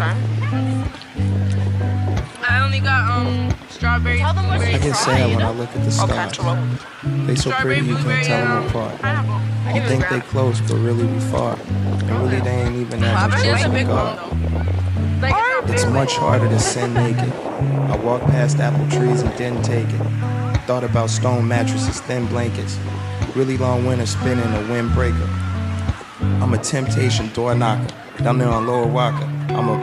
right. I only got strawberry. I get sad when I look at the stars. They so pretty you can't tell them apart. You think they close, but really we far. And really they ain't even that much closer to God. It's much harder to sin naked. I walked past apple trees and didn't take it. Thought about stone mattresses, thin blankets. Really long winter spinning a windbreaker. I'm a temptation door knocker. Down there on Lower Walker. I'm a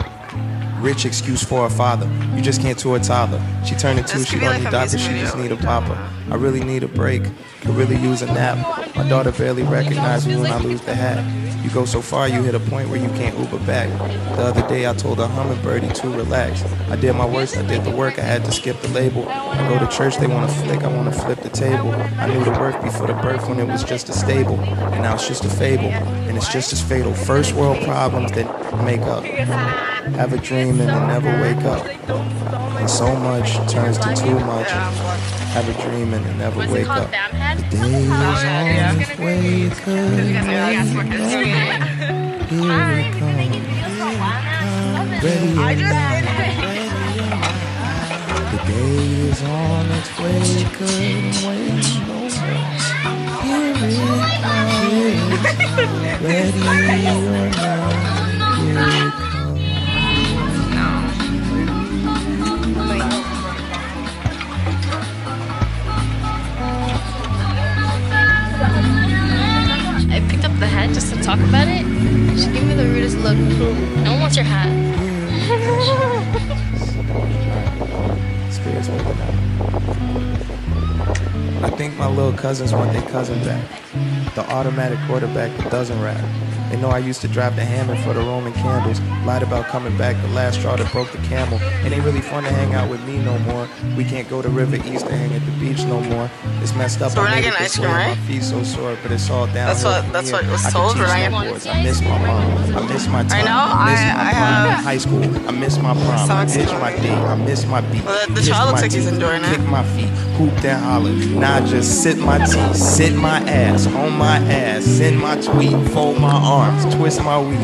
rich excuse for a father. You just can't tour a toddler. She turned into, she don't need doctors, she just need a papa. I really need a break, could really use a nap. My daughter barely recognizes me when I lose the hat. You go so far, you hit a point where you can't Uber back. The other day I told a hummingbirdie to relax. I did my worst, I did the work, I had to skip the label. I go to church, they wanna flick, I wanna flip the table. I knew the work before the birth when it was just a stable. And now it's just a fable, and it's just as fatal. First world problems that make up. Have a dream and then never wake up. And so much turns to too much. Have a dream and then never wake up. The day is on its way, couldn't wait no more. Here it comes. Ready or not. The day is on its way, couldn't wait no more. Here it comes. Ready or not. Here it comes. I picked up the hat just to talk about it. She gave me the rudest look. No one wants your hat. I think my little cousins want their cousin back. The automatic quarterback that doesn't rap. They know I used to drive the Hammond for the Roman candles. Lied about coming back, the last straw that broke the camel. It ain't really fun to hang out with me no more. We can't go to River East and hang at the beach no more. It's messed up. So we're not getting ice cream, right? My feet so sore, but it's all down. That's what was told, right? I miss my mom. I miss my time. I miss my prime in high school. I miss my prom. I ditch my date. I miss my beat. Well, the child looks like he's enjoying it. Kick my feet, hooped and hollered. Now I just sit my teeth, sit my ass, on my ass, send my tweet, fold my arms, twist my weed.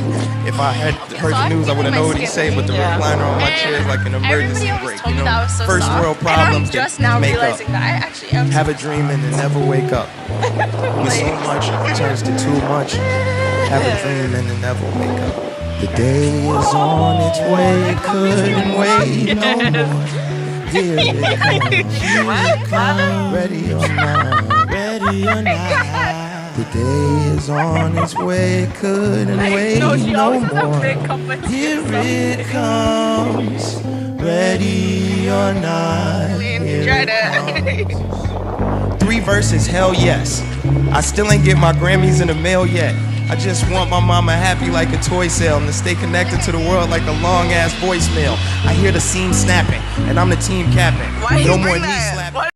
If I had heard the news, I wouldn't know what he'd say, but the recliner on my chair is like an emergency brake. You know, first world problems that make up. Have a dream and then never wake up. When so much turns to too much, have a dream and then never wake up. The day is on its way, couldn't wait no more. Here it comes, ready or not, ready or not. The day is on its way, couldn't wait no more. Here it comes, ready or not. Here it comes. 3 verses, hell yes. I still ain't get my Grammys in the mail yet. I just want my mama happy like a toy sale and to stay connected to the world like a long ass voicemail. I hear the seam snapping and I'm the team captain. No more knee slapping.